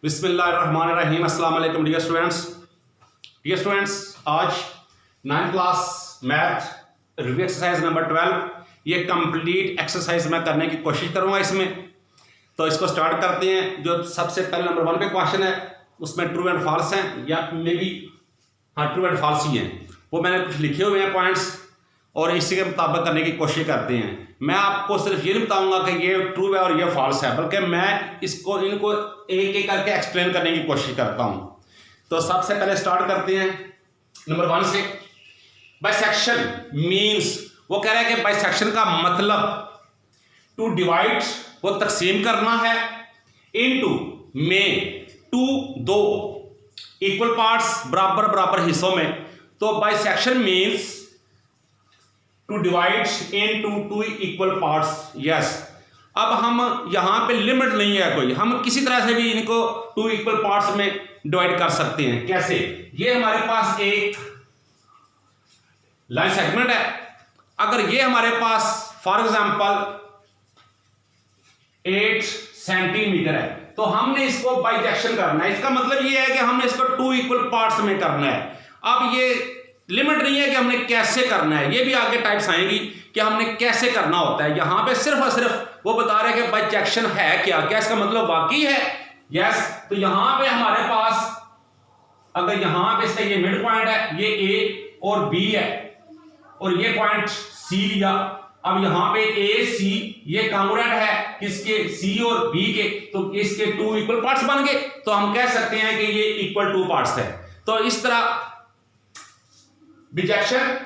बिस्मिल्लाहिर्रहमानिर्रहीम। अस्सलाम वालेकुम डियर स्टूडेंट्स, आज 9th class math review exercise number 12 ये कंप्लीट एक्सरसाइज मैं करने की कोशिश करूंगा इसमें। तो इसको स्टार्ट करते हैं। जो सबसे पहले नंबर 1 पे क्वेश्चन है उसमें ट्रू एंड फॉल्स हैं या maybe true and false ही हैं। वो मैंने कुछ लिखे हुए हैं पॉइंट्स और इसी के मुताबिक करने की कोशिश करते हैं। मैं आपको सिर्फ ये नहीं बताऊंगा कि ये ट्रू है और ये फॉल्स है, बल्कि मैं इनको एक एक करके एक्सप्लेन करने की कोशिश करता हूं। तो सबसे पहले स्टार्ट करते हैं नंबर 1 से। बाइसेक्शन मींस, वो कह रहा है कि बाइसेक्शन का मतलब टू डिवाइड, वो तकसीम करना है, इनटू में, टू दो इक्वल पार्ट्स, बराबर बराबर हिस्सों में। तो bisection means to divide into two equal parts. Yes, अब हम यहां पे लिमिट नहीं है कोई, हम किसी तरह से भी इनको टू इक्वल पार्ट्स में डिवाइड कर सकते हैं। कैसे? ये हमारे पास एक लाइन सेगमेंट है। अगर ये हमारे पास फॉर एग्जांपल 8 सेंटीमीटर है तो हमने इसको बाइसेक्शन करना है। इसका मतलब ये है कि हमने इसको टू इक्वल पार्ट्स में करना है। अब ये लिमिट नहीं है कि हमने कैसे करना है, ये भी आगे टाइप्स आएंगी कि हमने कैसे करना होता है। यहां पे सिर्फ और सिर्फ वो बता रहे हैं कि बाइसेक्शन है क्या, इसका मतलब वाकई है। यस, तो यहां पे हमारे पास अगर यहां पे इसका ये मिड पॉइंट है, ये ए और बी है और ये पॉइंट सी लिया। अब यहां पे ए सी ये कांग्रुएंट है किसके, सी और बी के, तो इसके टू इक्वल पार्ट्स बन गए। तो हम कह सकते हैं कि ये इक्वल टू पार्ट्स है। तो इस तरह bisection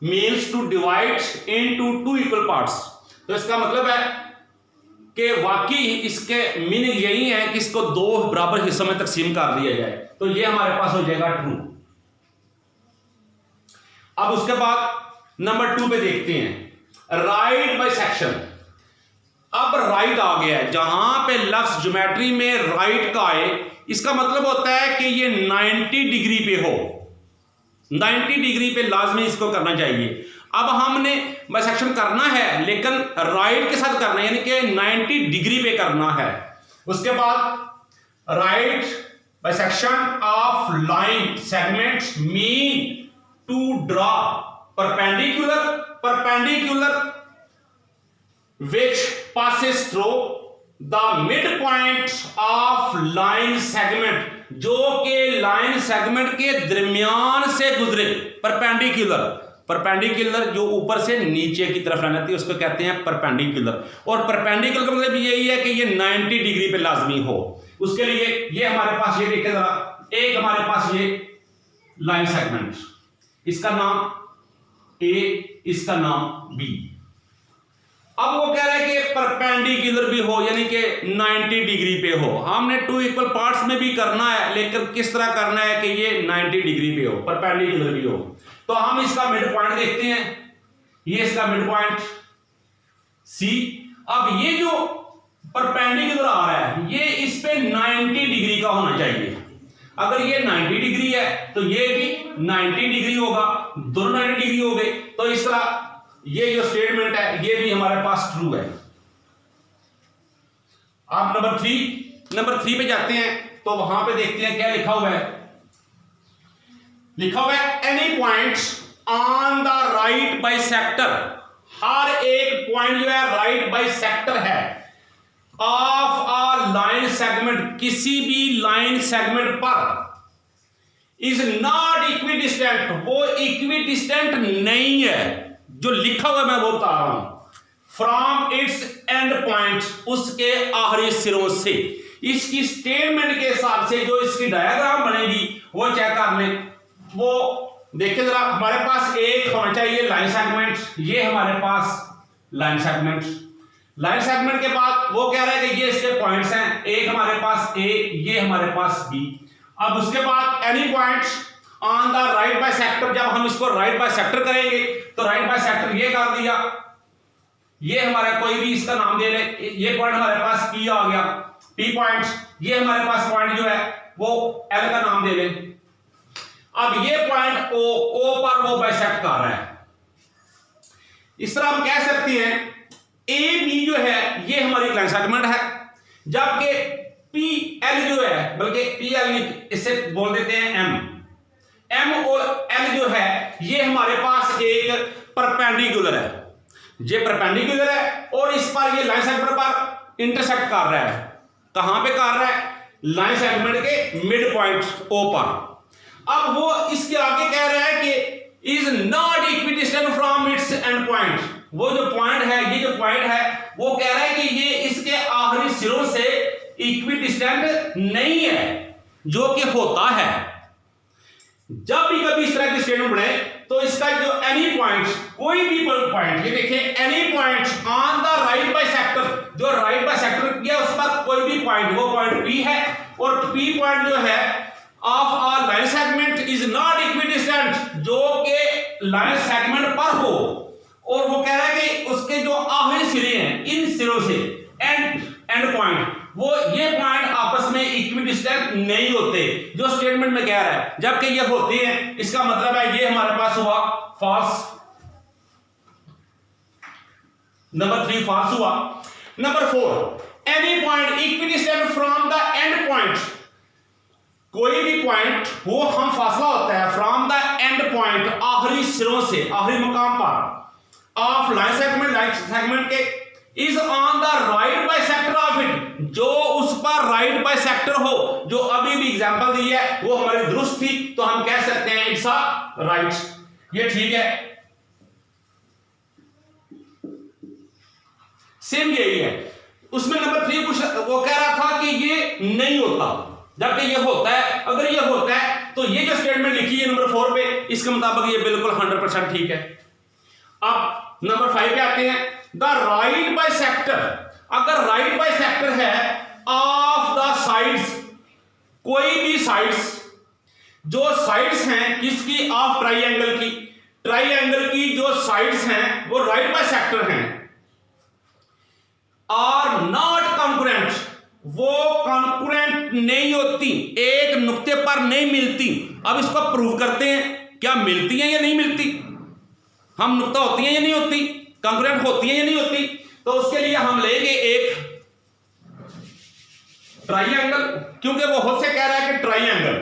means to divide into two equal parts. तो इसका मतलब है कि वाकई इसके मीनिंग यही है कि इसको दो बराबर हिस्सों में तकसीम कर दिया जाए। तो ये हमारे पास हो जाएगा ट्रू। अब उसके बाद नंबर 2 पे देखते हैं राइट बाइसेक्शन। अब राइट आ गया है, जहां पे लफ्ज ज्योमेट्री में राइट का आए इसका मतलब होता है कि ये 90 डिग्री पे हो। 90 डिग्री पे लाजमी इसको करना चाहिए। अब हमने बाइसेक्शन करना है लेकिन राइट के साथ करना है, यानी कि 90 डिग्री पे करना है। उसके बाद right bisection of line segment mean to draw perpendicular which passes through the midpoint of line segment, जो के लाइन सेगमेंट के दरमियान से गुजरे। परपेंडिकुलर जो ऊपर से नीचे की तरफ रहती है उसको कहते हैं परपेंडिकुलर। और परपेंडिकुलर का मतलब यही है कि ये 90 डिग्री पे लाजमी हो। उसके लिए ये हमारे पास, ये देखिए जरा, एक हमारे पास ये लाइन सेगमेंट, इसका नाम ए, इसका नाम बी। अब वो कह रहे हैं कि परपेंडिकुलर भी हो, यानी कि 90 डिग्री पे हो। हमने टू इक्वल पार्ट्स में भी करना है लेकिन किस तरह करना है कि ये 90 डिग्री पे हो, परपेंडिकुलर भी हो। तो हम इसका मिड पॉइंट देखते हैं, ये इसका मिड पॉइंट सी। अब ये जो परपेंडिकुलर आ रहा है ये इस पे 90 डिग्री का होना चाहिए। अगर ये 90 डिग्री है तो ये भी 90 डिग्री होगा, दोनों 90 डिग्री हो गए। तो इस तरह ये जो स्टेटमेंट है ये भी हमारे पास ट्रू है। आप नंबर 3 पे जाते हैं तो वहां पे देखते हैं क्या लिखा हुआ है। लिखा हुआ है any point on the right bisector, हर एक पॉइंट जो है राइट बाइसेक्टर है ऑफ अ लाइन सेगमेंट, किसी भी लाइन सेगमेंट पर, इज नॉट इक्विडिस्टेंट, वो इक्विडिस्टेंट नहीं है। जो लिखा हुआ मैं वो बता रहा हूं, फ्रॉम इट्स एंड पॉइंट, उसके आखिरी सिरों से। इसकी स्टेटमेंट के हिसाब से जो इसकी डायग्राम बनेगी वो चेक कर लें। वो देखिए जरा, हमारे पास एक होना चाहिए लाइन सेगमेंट, ये हमारे पास लाइन सेगमेंट के बाद वो कह रहा है कि ये इसके पॉइंट्स हैं, एक हमारे पास ए, ये हमारे पास बी। अब उसके बाद any point on the right bisector, जब हम इसको राइट बाइसेक्टर करेंगे तो राइट बाइसेक्टर ये कर दिया, ये हमारा कोई भी इसका नाम दे ले। ये पॉइंट हमारे पास पी आ गया, पी पॉइंट। ये हमारे पास पॉइंट जो है वो एल का नाम दे ले। अब ये पॉइंट ओ पर वो बाइसेक्ट कर रहा है। इस तरह हम कह सकते हैं ए बी जो है ये हमारी लाइन सेगमेंट है, जबकि पी है, बल्कि PL नहीं, इसे बोल देते हैं M और L जो है ये हमारे पास एक परपेंडिकुलर है, ये परपेंडिकुलर है और इस पर ये लाइन सेगमेंट पर इंटरसेक्ट कर रहा है। कहां पे कर रहा है? लाइन सेगमेंट के मिड पॉइंट O पर। अब वो इसके आगे कह रहा है कि is not equidistant from its and point. वो जो पॉइंट है, ये जो पॉइंट है वो कह रहा है कि ये इसके आखिरी सिरों से इक्विडिस्टेंट नहीं है, जो कि होता है। जब भी कभी इस तरह की स्टेटमेंट बने तो इसका जो एनी पॉइंट, कोई भी पॉइंट, ये देखिए any point on the right bisector, जो राइट बाइसेक्टर किया उस पर कोई भी पॉइंट, वो पॉइंट P है और P पॉइंट जो है of a line segment is not equidistant, जो कि लाइन सेगमेंट पर हो। और वो कह रहा है कि उसके जो आखिरी सिरे हैं, इन सिरों से एंड पॉइंट, वो ये पॉइंट आपस में इक्विडिस्टेंट नहीं होते, जो स्टेटमेंट में कह रहा है। जबकि ये होते हैं, इसका मतलब है ये हमारे पास हुआ फॉल्स। नंबर 3 फॉल्स हुआ। Number 4, any point equidistant from the end point. कोई भी पॉइंट वो हम फासला होता है फ्रॉम द एंड पॉइंट, आखिरी सिरों से, आखिरी मुकाम पर ऑफ लाइन सेगमेंट के is on the right bisector of it, जो उस पर राइट बाइसेक्टर हो। जो अभी भी एग्जांपल दी है वो हमारी दुरुस्त थी, तो हम कह सकते हैं इट्स अ राइट, ये ठीक है। सेम यही है। उसमें नंबर 3 कुछ वो कह रहा था कि ये नहीं होता, जबकि ये होता है। अगर ये होता है तो ये जो स्टेटमेंट लिखी है नंबर 4 पे, इसके मुताबिक ये बिल्कुल 100% ठीक है। अब नंबर 5 पे आते हैं। द राइट बाइसेक्टर, अगर राइट बाइसेक्टर है ऑफ द साइड्स, कोई भी साइड्स, जो साइड्स हैं किसकी? ऑफ ट्राइंगल की, ट्राइंगल की जो साइड्स हैं वो राइट बाइसेक्टर हैं, आर नॉट कॉन्करेंट, वो कॉन्करेंट नहीं होती, एक नुक्ते पर नहीं मिलती। अब इसको प्रूव करते हैं, क्या मिलती हैं या नहीं मिलती? हम नुक्ता होती हैं या नहीं होती, कॉन्करेंट होती हैं या नहीं होती? तो उसके लिए हम लेंगे एक ट्राइंगल, क्योंकि वो खुद से कह रहा है कि ट्राइंगल।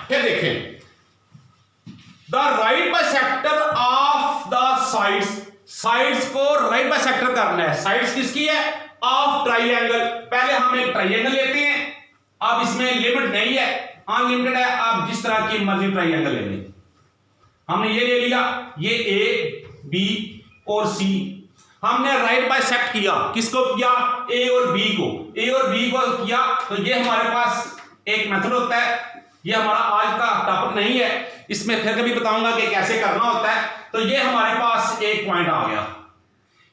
फिर देखें, the right bisector of the sides, sides को राइट बाइसेक्टर करना है। साइड्स किसकी है? Of triangle. पहले हम एक ट्राइंगल लेते हैं, अब इसमें लिमिट नहीं है, अनलिमिटेड है, आप जिस तरह की मर्जी ट्राइंगल ले लें। हमने ये ले लिया, ये A, B और C, हमने राइट बाइसेक्ट किया। किसको किया? A और B को। A और B को किया तो ये हमारे पास एक मेथड होता है, ये हमारा आज का टॉपिक नहीं है, इसमें फिर कभी बताऊंगा कि कैसे करना होता है। तो ये हमारे पास एक पॉइंट आ गया,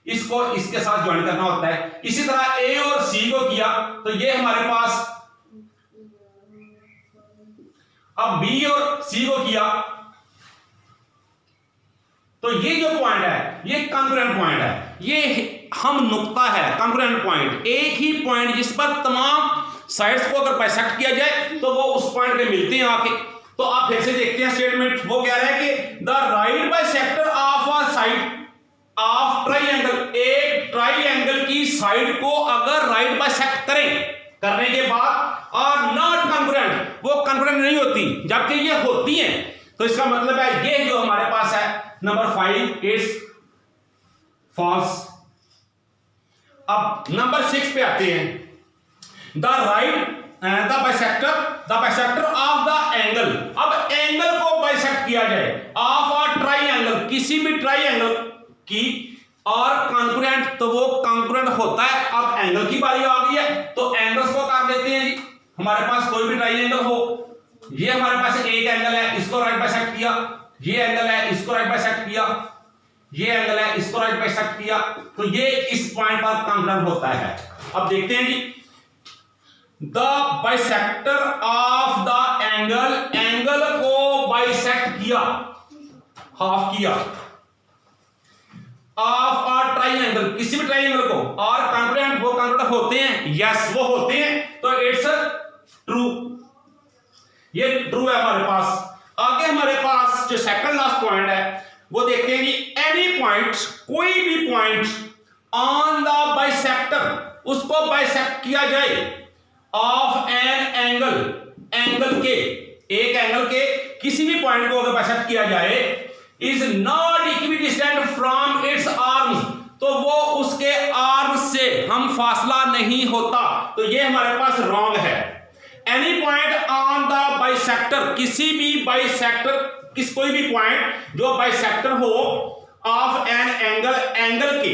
इसको इसके साथ ज्वाइन करना होता है। इसी तरह A और C को किया तो ये हमारे पास, अब B और C को किया तो ये जो पॉइंट है ये कॉन्करेंट पॉइंट है, ये हम नुक्ता है कॉन्करेंट पॉइंट, एक ही पॉइंट जिस पर तमाम साइड्स को अगर बाइसेक्ट किया जाए तो वो उस पॉइंट पे मिलते हैं आके। तो आप फिर से देखते हैं स्टेटमेंट, वो कह रहा है कि the right bisector of a side of triangle, एक ट्राइंगल की साइड को अगर राइट बाइसेक्ट करें, करने के बाद और नॉट कॉन्करेंट, वो कॉन्करेंट नहीं होती, जबकि ये होती हैं। तो इसका मतलब है ये जो हमारे पास है नंबर 5 इट्स फॉल्स। अब नंबर 6 पे आते हैं। The bisector of the angle, अब एंगल को बाइसेक्ट किया जाए ऑफ अ ट्राइंगल, किसी भी ट्राइंगल की, और कॉन्करेंट, तो वो कॉन्करेंट होता है। अब एंगल की बारी आ गई है तो एंगल्स को कर देते हैं जी। हमारे पास कोई भी ट्राइंगल हो, ये हमारे पास एक एंगल है, इसको राइट बाइसेक्ट किया, ये एंगल है, इसको राइट बाइसेक्ट किया, ये एंगल है, इसको राइट बाइसेक्ट किया, तो ये इस पॉइंट पर कॉन्करेंट होता है। अब देखते हैं जी, the bisector of the angle, angle को बाइसेक्ट किया, हाफ किया, ऑफ अ ट्राइंगल, किसी भी ट्राइंगल को, और कॉन्करेंट, वो कॉन्करेंट होते हैं, यस वो होते हैं, तो इट्स ट्रू, ये ट्रू है हमारे पास। आगे हमारे पास जो सेकंड लास्ट पॉइंट है वो देखते हैं कि एनी पॉइंट, कोई भी पॉइंट ऑन द बाइसेक्टर, उसको बाइसेक्ट किया जाए ऑफ एन एंगल एंगल के, एक एंगल के किसी भी पॉइंट को अगर बाइसेक्ट किया जाए, is not equidistant from its arms, तो वो उसके आर्म से हम फासला नहीं होता, तो ये हमारे पास रॉन्ग है। Any point on the bisector, किसी भी बाइसेक्टर, कोई भी पॉइंट जो बाइसेक्टर हो ऑफ एन एंगल, एंगल के,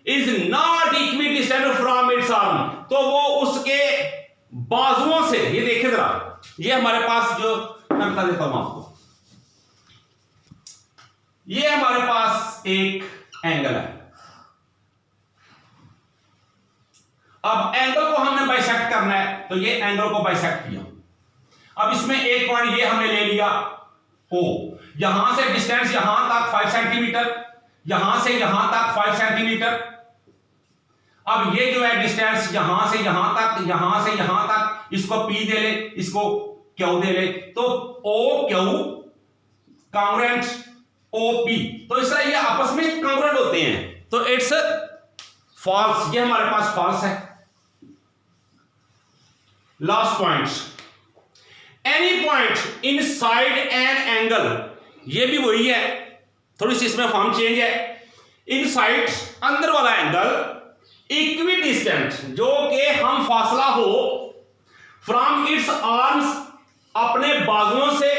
is not equidistant from its arm, तो वो उसके बाजुओं से, ये देखिए जरा, ये हमारे पास जो मैं बता देता हूं आपको, ये हमारे पास एक एंगल है। अब एंगल को हमने बाइसेक्ट करना है, तो ये एंगल को बाइसेक्ट किया। अब इसमें एक पॉइंट ये हमने ले लिया O, यहां से डिस्टेंस यहां तक 5 सेंटीमीटर, यहां से यहां तक 5 सेंटीमीटर। अब ये जो है डिस्टेंस यहां से यहां तक, यहां से यहां तक, इसको P दे ले, इसको Q दे ले, तो OQ कांग्रुएंट OP, तो इस तरह ये आपस में कांग्रुएंट होते हैं, तो इट्स फॉल्स, ये हमारे पास फॉल्स है। Last point, any point inside an angle, ये भी वही है, थोड़ी सी इसमें फॉर्म चेंज है। इनसाइड अंदर वाला एंगल, इक्विडिस्टेंट जो कि हम फासला हो, फ्रॉम इट्स आर्म्स अपने बाजुओं से,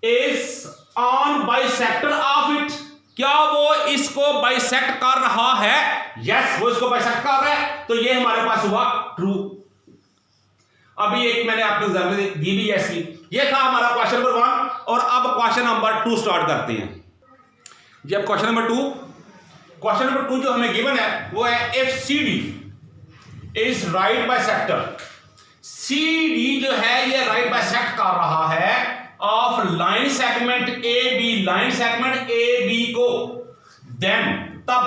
is on bisector of it, क्या वो इसको बाइसेक्ट कर रहा है? यस, वो इसको बाइसेक्ट कर रहा है, तो ये हमारे पास हुआ ट्रू। अभी एक मैंने आपको एग्जाम्पल दी भी ऐसी, ये था हमारा क्वेश्चन नंबर 1, और अब क्वेश्चन नंबर 2 स्टार्ट करते हैं। जब क्वेश्चन नंबर 2 जो हमें गिवन है वो है if CD is right bisector, CD जो है ये राइट बाइसेक्ट कर रहा है of line segment AB, line segment AB को, देन तब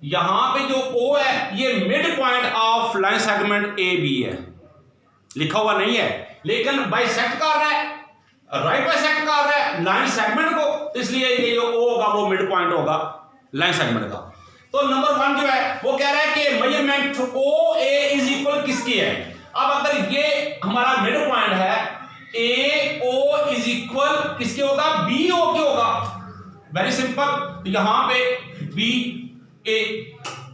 यहां पे जो O है ये mid point of line segment AB है, लिखा हुआ नहीं है, लेकिन बाइसेक्ट कर रहा है, राइट बाइसेक्ट कर रहा है लाइन सेगमेंट को, तो इसलिए ये जो O होगा वो मिड पॉइंट होगा लाइन सेगमेंट का। तो नंबर 1 जो है वो कह रहा है कि मेजरमेंट OA इज इक्वल किसकी है। अब अगर ये हमारा मिड पॉइंट है, AO इज इक्वल किसके होगा? BO के होगा। वेरी सिंपल, यहां पे BA,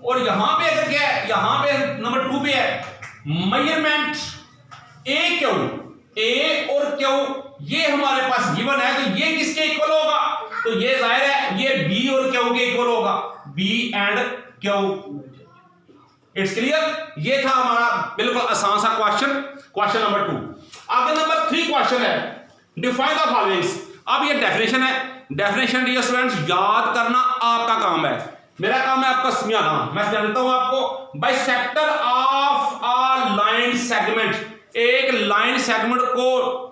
और यहां पे अगर क्या है, यहां पे नंबर 2 पे है मेजरमेंट AQ, A और Q ये हमारे पास गिवन है, तो ये किसके इक्वल होगा? तो ये जाहिर है ये B और Q के इक्वल होगा, B and Q। It's clear? ये था हमारा बिल्कुल आसान सा क्वेश्चन नंबर 2। आगे नंबर 3 क्वेश्चन है, डिफाइन द फॉलोइंग्स। अब ये डेफिनेशन है, डेफिनेशन डियर स्टूडेंट्स याद करना आपका काम है, मेरा काम है आपका समझाना। मैं समझा देता हूं आपको। Bisector of a line segment, एक लाइन सेगमेंट को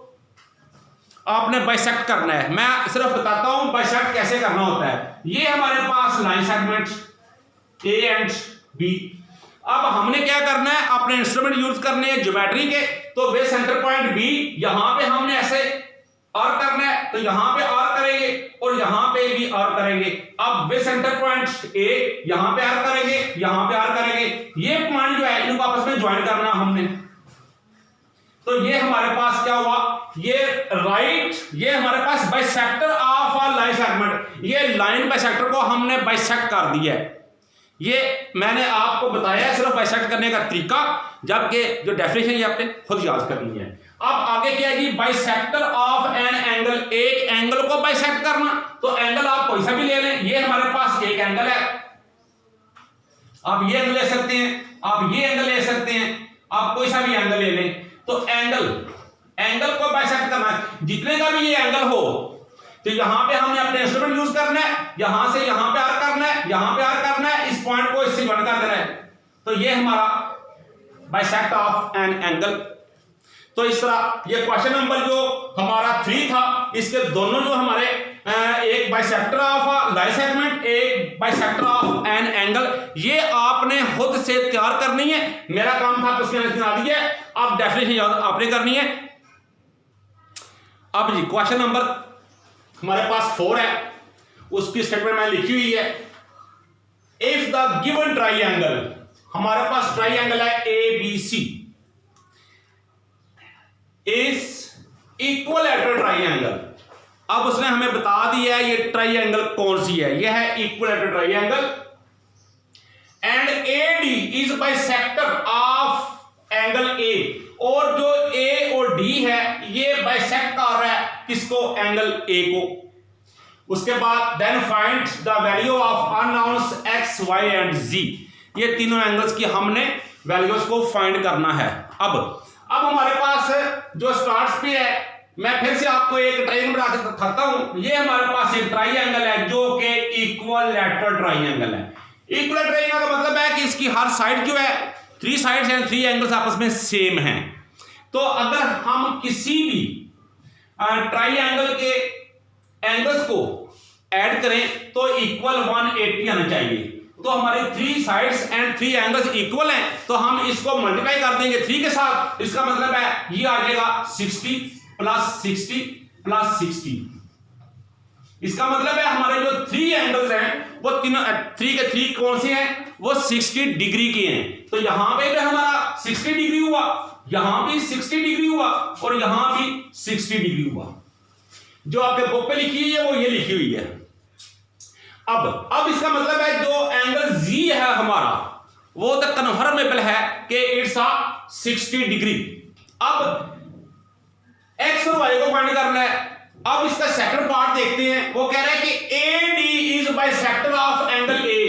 आपने बाइसेक्ट करना है। मैं सिर्फ बताता हूं बाइसेक्ट कैसे करना होता है। ये हमारे पास line segment A and B। अब हमने क्या करना है, अपने इंस्ट्रूमेंट यूज करने हैं ज्योमेट्री के, तो वे सेंटर पॉइंट B, यहां पे हमने ऐसे आर्क करना है, तो यहां पे आर्क करेंगे और यहां पे भी आर्क करेंगे। अब वे सेंटर पॉइंट A यहां पे आर्क करेंगे, यहां पे आर्क करेंगे, ये पॉइंट जो है इनको आपस में ज्वाइन करना हमने। तो ये हमारे पास क्या हुआ, ये राइट, ये हमारे पास bisector of a line segment, ये लाइन बाइसेक्टर को हमने बाइसेक्ट कर दिया है। ये मैंने आपको बताया सिर्फ बाइसेक्ट करने का तरीका, जबकि जो डेफिनेशन ये आपने खुद याद करनी है। अब आगे क्या है जी, बाइसेक्टर ऑफ एन एंगल, एक एंगल को बाइसेक्ट करना, तो एंगल आप कोई सा भी ले लें, ये हमारे पास एक एंगल है, आप ये एंगल ले सकते हैं, आप ये एंगल ले सकते हैं, आप कोई सा भी एंगल ले लें। तो एंगल को बाइसेक्ट करना है, जितने का भी ये एंगल हो, तो यहां पे हमने अपने इंस्ट्रूमेंट यूज करना है, यहां से यहां पे आर्क करना है, यहां पे आर्क करना है, इस पॉइंट को इससे ज्वाइन कर देना है, तो ये हमारा बाइसेक्ट ऑफ एन एंगल। तो इस तरह ये क्वेश्चन नंबर जो हमारा 3 था, इसके दोनों जो हमारे एक बाइसेक्टर ऑफ लाइन सेगमेंट, एक बाइसेक्टर ऑफ एन एंगल, ये आपने खुद से तैयार करनी है। मेरा काम था उसके बना दिया, अब डेफिनेशन याद आपने करनी है। अब जी क्वेश्चन नंबर हमारे पास 4 है, उसकी स्टेटमेंट मैंने लिखी हुई है। इफ द गिवन ट्राइंगल, हमारे पास ट्राइंगल है ABC, इज इक्विलैटरल ट्राइंगल। अब उसने हमें बता दिया है ये ट्राइंगल कौन सी है, यह है equilateral triangle. And AD is bisector of angle A, और जो A और D है ये बाइसेक्ट कर रहा है किसको, एंगल A को। उसके बाद then find the value of unknowns X, Y and Z। ये तीनों एंगल्स की हमने वैल्यूज को फाइंड करना है। अब हमारे पास जो स्टार्ट्स पे है, मैं फिर से आपको एक ट्राइंगल बना के दिखाता हूं। ये हमारे पास एक ट्राइंगल है जो कि इक्विलैटरल ट्राइंगल है। इक्विलैटरल ट्राइंगल का मतलब है कि इसकी हर साइड जो है, 3 साइड्स एंड 3 एंगल्स आपस में सेम हैं। तो अगर हम किसी भी ट्राइंगल के एंगल्स को ऐड करें तो इक्वल 180 आना चाहिए। तो हमारे 3 साइड्स एंड 3 एंगल्स इक्वल हैं, तो हम इसको मल्टीप्लाई कर देंगे 3 के साथ। इसका मतलब है ये आ जाएगा 60 प्लस 60 प्लस 60। इसका मतलब है हमारे जो 3 एंगल्स हैं वो तीनों 3 के 3 कौन से हैं, वो 60 डिग्री के हैं। तो यहां पे भी हमारा 60 डिग्री हुआ, यहां भी 60 डिग्री हुआ और यहां भी 60 डिग्री हुआ। जो आपके बुक पे लिखी हुई है वो ये लिखी हुई है। अब इसका मतलब है जो एंगल Z है हमारा वो तो कन्फर्मेबल है कि इट्स अ 60 डिग्री। अब X और Y को फाइंड करना है। अब इसका सेकंड पार्ट देखते हैं। वो कह रहा है कि AD is bisector of angle A।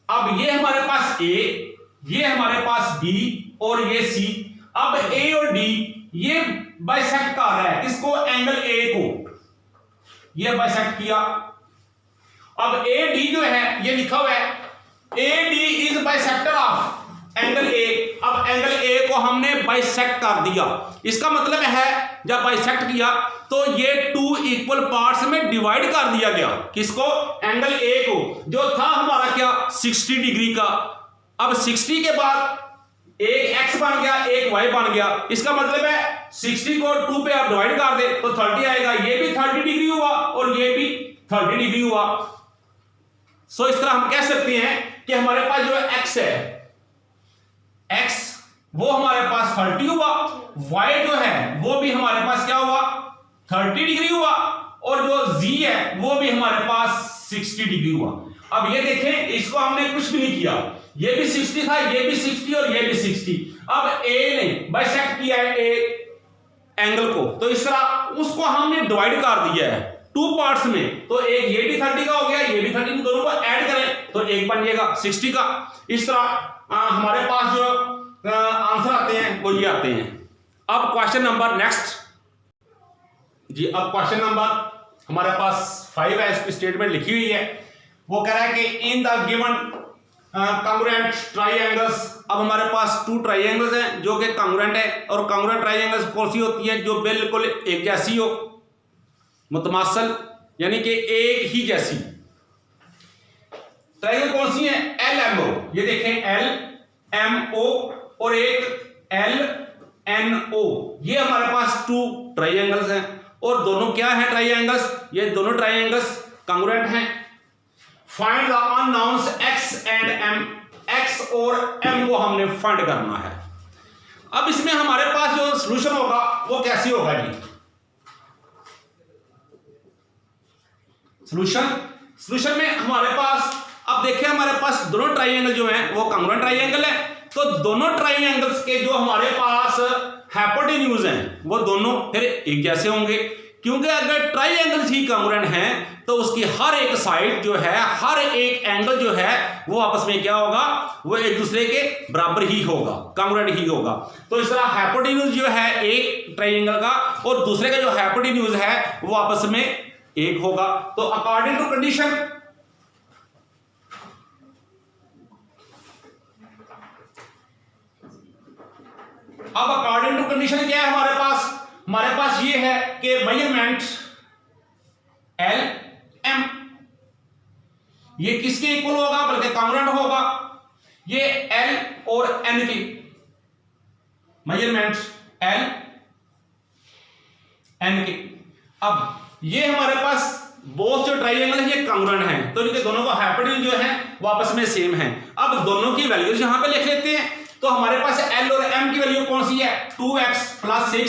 अब ये हमारे पास A, ये हमारे पास B और ये C। अब A और D ये बाइसेक्ट कर रहा है किसको, एंगल A को। ये बाइसेक्ट किया। अब AD जो है ये लिखा हुआ है AD is bisector of angle A। अब एंगल A को हमने बाइसेक्ट कर दिया। इसका मतलब है जब बाइसेक्ट किया तो ये 2 इक्वल पार्ट्स में डिवाइड कर दिया गया। किसको, एंगल A को, जो था हमारा क्या 60 डिग्री का। अब 60 के बाद एक X बन गया, एक Y बन गया। इसका मतलब है 60 को 2 पे आप डिवाइड कर दे तो 30 आएगा। ये भी 30 डिग्री हुआ और ये भी 30 डिग्री हुआ। सो इस तरह हम कह सकते हैं कि हमारे पास जो X है, X वो हमारे पास 30 हुआ, Y जो है वो भी हमारे पास क्या हुआ 30 डिग्री हुआ, और जो Z है वो भी हमारे पास 60 डिग्री हुआ। अब ये देखें, इसको हमने कुछ भी नहीं किया, ये भी 60 था, ये भी 60 और ये भी 60। अब A ने बाइसेक्ट किया है A एंगल को, तो इस तरह उसको हमने डिवाइड कर दिया है 2 पार्ट्स में। तो एक ये भी 30 का हो गया, ये भी 30, दोनों को ऐड करें तो एक बन जाएगा 60 का। इस तरह हमारे पास जो आंसर आते हैं वो ये आते हैं। अब क्वेश्चन नंबर नेक्स्ट जी। अब क्वेश्चन नंबर हमारे पास 5 है, इसकी स्टेटमेंट लिखी हुई है। वो कह रहा है कि in the given congruent triangles. अब हमारे पास 2 ट्राइंगल्स हैं जो कि कांग्रुएंट है, और कांग्रुएंट ट्राइंगल्स कौन सी होती है, जो बिल्कुल एक जैसी हो, मुतमासल यानी कि एक ही जैसी। ट्राइंगल कौन सी है, LMO। ये देखें LMO और एक LNO। ये हमारे पास 2 ट्राइंगल्स हैं, और दोनों क्या हैं ट्राइंगल्स, ये दोनों ट्राइंगल्स कांग्रुएंट हैं। Find the unknowns X and M। X और M को हमने फाइंड करना है। अब इसमें हमारे पास जो सॉल्यूशन होगा वो कैसे होगा जी। सॉल्यूशन में हमारे पास, अब देखिए हमारे पास दोनों ट्राइंगल जो हैं वो कांग्रुएंट ट्राइंगल है। तो दोनों ट्राइंगल्स के जो हमारे पास हाइपोटेन्यूज हैं वो दोनों फिर एक जैसे होंगे, क्योंकि अगर ट्राइंगल्स ही कांग्रुएंट हैं तो उसकी हर एक साइड जो है, हर एक एंगल जो है वो आपस में क्या होगा, वो एक दूसरे के बराबर ही होगा, कांग्रुएंट ही होगा। तो इस तरह हाइपोटेन्यूज जो है एक ट्राइंगल का और दूसरे का जो हाइपोटेन्यूज है वो आपस में एक होगा। तो अकॉर्डिंग टू कंडीशन, अब अकॉर्डिंग टू कंडीशन क्या है हमारे पास ये है कि मेजरमेंट LM ये किसके इक्वल होगा, बल्कि कांग्रुएंट होगा। ये L और N की मेजरमेंट LN की। अब ये हमारे पास बोथ जो ट्राइंगल है ये कांग्रुएंट हैं, तो इनके दोनों का हाइपोटेन्यूज जो है वो आपस में सेम है। अब दोनों की वैल्यूज यहां पे लिख लेते हैं। तो हमारे पास L और M की वैल्यू कौन सी है, 2x plus 6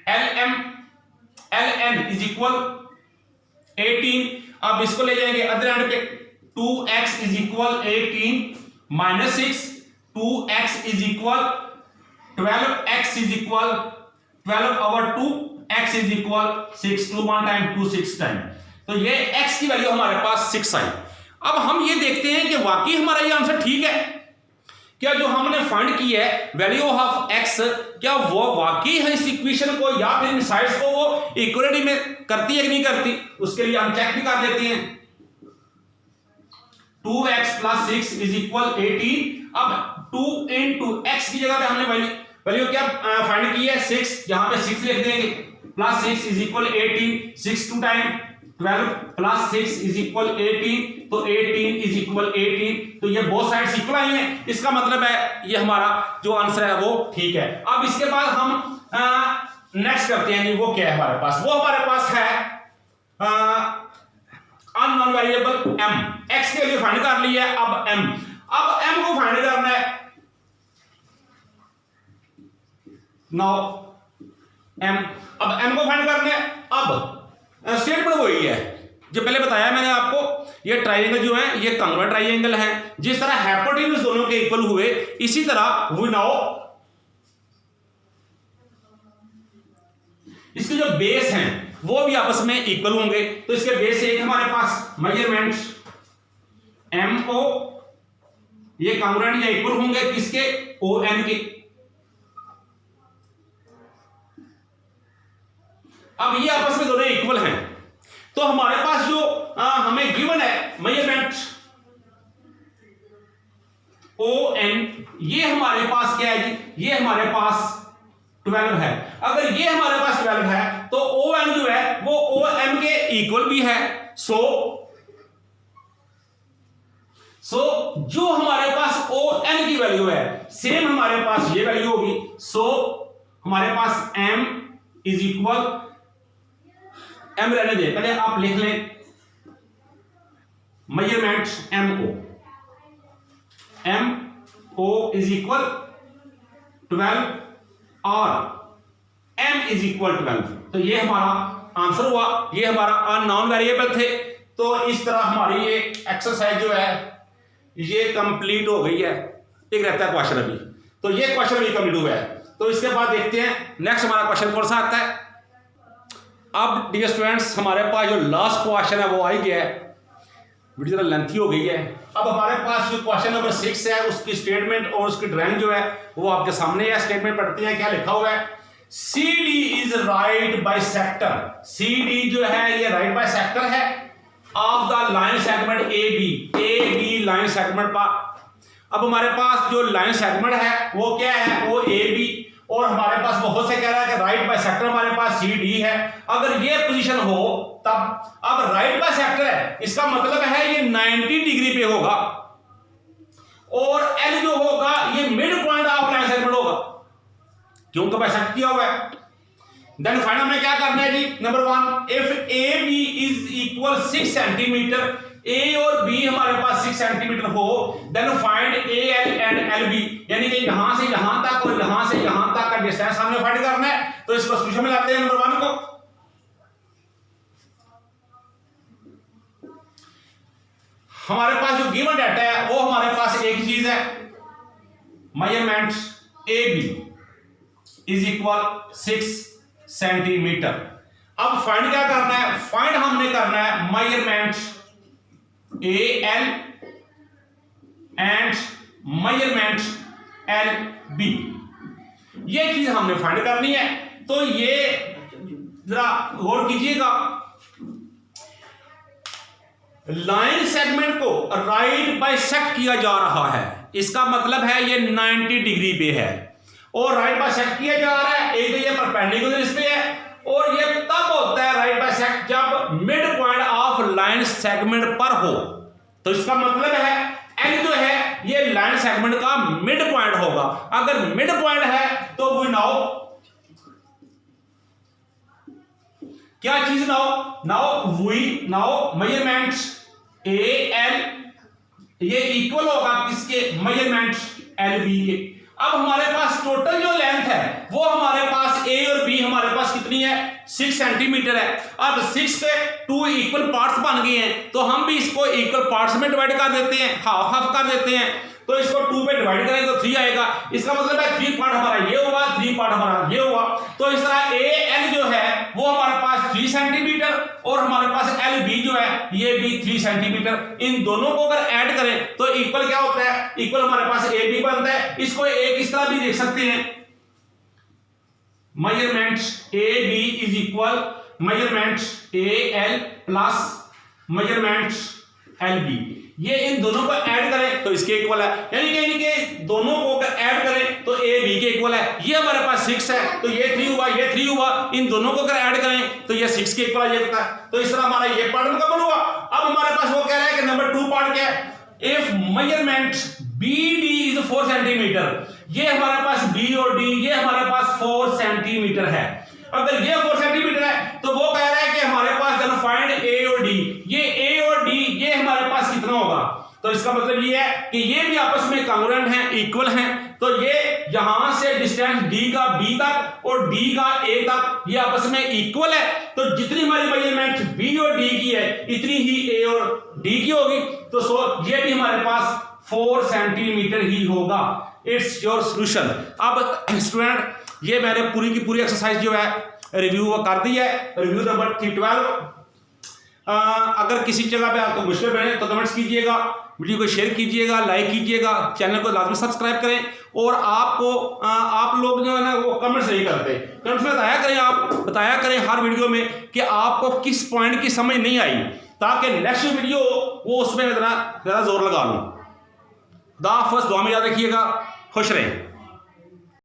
ln is equal 18। अब इसको ले जाएंगे अदर एंड पे, 2x is equal 18 minus 6, 2x is equal 12, x is equal 12 over 2, x is equal 6, 2 1 time 2 6 time. तो ये x की वैल्यू हमारे पास 6 आई। अब हम ये देखते हैं कि वाकई हमारा ये आंसर ठीक है क्या? जो हमने फाइंड की है वैल्यू ऑफ x, क्या वो वाकई है इस इक्वेशन को या फिर इन साइड्स को वो इक्वलिटी में करती है कि नहीं करती? उसके लिए हम चेक भी कर लेते हैं। 2x plus 6 is equal 18। अब 2 into x की जगह पे हमने वैल्यू क्या फाइंड की है? 6, यहां पे 6 लिख देंगे, plus 6 is equal 18, 6 2 time 12 plus 6 is equal 18, तो 18 इज इक्वल 18। तो ये बोथ साइड्स इक्वल आई हैं, इसका मतलब है ये हमारा जो आंसर है वो ठीक है। अब इसके बाद हम नेक्स्ट करते हैं, वो क्या है हमारे पास? वो हमारे पास है अननोन वेरिएबल m। x के लिए फाइंड कर लिया है, अब m को फाइंड करना है। नाउ अब m को फाइंड करना है। अब स्टेटमेंट वही है जो पहले बताया मैंने आपको, ये ट्राइंगल जो है ये कांग्रुएंट ट्राइंगल है। जिस तरह हाइपोटेन्यूज दोनों के इक्वल हुए, इसी तरह वी नाउ इसके जो बेस हैं वो भी आपस में इक्वल होंगे। तो इसके बेस एक हमारे पास मेजरमेंट MO, ये कांग्रुएंट या इक्वल होंगे किसके? ON के। अब ये आपस में दोनों इक्वल हैं, तो हमारे पास जो हमें गिवन है मेजरमेंट ON, ये हमारे पास क्या है जी? ये हमारे पास 12 है। अगर ये हमारे पास 12 है तो ON जो है वो OM के इक्वल भी है। सो जो हमारे पास ON की वैल्यू है सेम हमारे पास ये वैल्यू होगी। सो हमारे पास M इज इक्वल, M रहने दे, पहले आप लिख लें मेजरमेंट MO इज इक्वल 12 और M इज इक्वल 12। तो ये हमारा आंसर हुआ, ये हमारा अननोन वेरिएबल थे। तो इस तरह हमारी ये एक्सरसाइज जो है ये कंप्लीट हो गई है। एक रहता है क्वेश्चन अभी, तो ये क्वेश्चन भी कंप्लीट हुआ है। तो इसके बाद देखते हैं नेक्स्ट हमारा क्वेश्चन कौन सा आता है। अब डियर स्टूडेंट्स हमारे पास जो लास्ट क्वेश्चन है वो आ ही गया है, वीडियो जरा लेंथी हो गई है। अब हमारे पास जो क्वेश्चन नंबर 6 है उसकी स्टेटमेंट और उसकी ड्राइंग जो है वो आपके सामने है। स्टेटमेंट पढ़ते हैं, क्या लिखा हुआ है? CD is right by sector. CD जो है ये राइट बाय सेक्टर है of the line segment AB line segment पर। अब हमारे पास जो लाइन सेगमेंट है वो क्या है? वो AB, और हमारे पास बहुत से कह रहा है कि राइट बाय सेक्टर हमारे पास CD है। अगर ये पोजीशन हो तब, अब राइट बाय सेक्टर है इसका मतलब है ये 90 डिग्री पे होगा, और L जो होगा ये mid point of line segment होगा क्योंकि बाइसेक्ट किया हुआ है। देन फाइनल में क्या करना है जी? Number 1, if AB is equal 6 centimetre, A और B हमारे पास 6 सेंटीमीटर हो, then find AL and LB, यानी कि यहां से यहां तक और यहां से यहां तक का डिस्टेंस हमने फाइंड करना है। तो इसको सॉल्यूशन में लाते हैं नंबर 1 को। हमारे पास जो गिवन डाटा है वो हमारे पास एक ही चीज है, measurement AB is equal 6 centimetre. अब फाइंड क्या करना है? फाइंड हमने करना है measurement AL and measurement LB, ये चीज हमने फाइंड करनी है। तो ये जरा गौर कीजिएगा, लाइन सेगमेंट को राइट बाइसेक्ट किया जा रहा है, इसका मतलब है ये 90 डिग्री पे है, और राइट बाइसेक्ट किया जा रहा है, एक तो ये परपेंडिकुलर इस पे है, और ये तब होता है राइट बाइसेक्ट जब mid point of line segment पर हो। तो इसका मतलब है L जो है ये लाइन सेगमेंट का मिड पॉइंट होगा। अगर मिड पॉइंट है तो वी नाउ क्या चीज नाउ मेजरमेंट AL ये इक्वल होगा किसके? मेजरमेंट LB के। अब हमारे पास टोटल जो लेंथ है वो हमारे पास A और B हमारे हमारे पास कितनी है 6 सेंटीमीटर है। अब 6 के 2 इक्वल पार्ट्स बन गए हैं, तो हम भी इसको इक्वल पार्ट्स में डिवाइड कर देते हैं, हाफ हाफ कर देते हैं। तो इसको 2 पे डिवाइड करें तो 3 आएगा। इसका मतलब है 3 पार्ट हमारा ये हुआ, 3 पार्ट हमारा ये हुआ। तो इस तरह ए एल जो है वो हमारे पास 3 सेंटीमीटर और हमारे पास एल बी जो है ये भी 3 सेंटीमीटर। इन दोनों को अगर ऐड करें तो इक्वल क्या होता है, इक्वल हमारे पास ए बी बनता है। इसको एक इस तरह भी देख सकते हैं, measurements A B is equal measurements A L plus measurements L B. ये इन दोनों को ऐड करें तो इसके इक्वल है, यानी कि इनके दोनों को अगर ऐड करें तो ए बी के इक्वल है। ये हमारे पास 6 है तो ये 3 हुआ, ये 3 हुआ। इन दोनों को अगर ऐड करें तो ये 6 के इक्वल आ जाता है। तो इस तरह हमारा ये पार्ट मुकम्मल हुआ। अब हमारे पास वो कह रहा है कि नंबर 2 पार्ट क्या है, if measurement B D is 4 centimetre. ये हमारे पास बी और डी ये हमारे पास 4 सेंटीमीटर है। अगर ये 4 सेंटीमीटर है तो वो कह रहा है कि हमारे पास देन फाइंड ए और डी। ये ए और डी ये हमारे पास कितना होगा, तो इसका मतलब ये है कि ये भी आपस में कांग्रुएंट हैं, इक्वल हैं। तो ये यहां से डिस्टेंस डी का बी तक और डी का ए तक ये आपस में इक्वल है। तो जितनी हमारी मेजरमेंट बी और डी की है इतनी ही ए और डी की होगी। तो ये भी हमारे पास 4 सेंटीमीटर ही होगा। It's your solution. अब स्टूडेंट ये मैंने पूरी की पूरी एक्सरसाइज जो है रिव्यू कर दी है, रिव्यू नंबर 312। अगर किसी जगह पे आपको मुश्किल बने तो कमेंट्स कीजिएगा, वीडियो को शेयर कीजिएगा, लाइक कीजिएगा, चैनल को लाजमी सब्सक्राइब करें। और आपको आप लोग जो है ना वो कमेंट्स नहीं करते, कमेंट्स में बताया करें, आप बताया करें हर वीडियो में कि आपको किस पॉइंट की समझ नहीं आई, ताकि नेक्स्ट वीडियो वो उसमें ज़रा जोर लगा लूँ। खुदा हाफ़िज़, दुआ में याद रखिएगा, खुश रहें।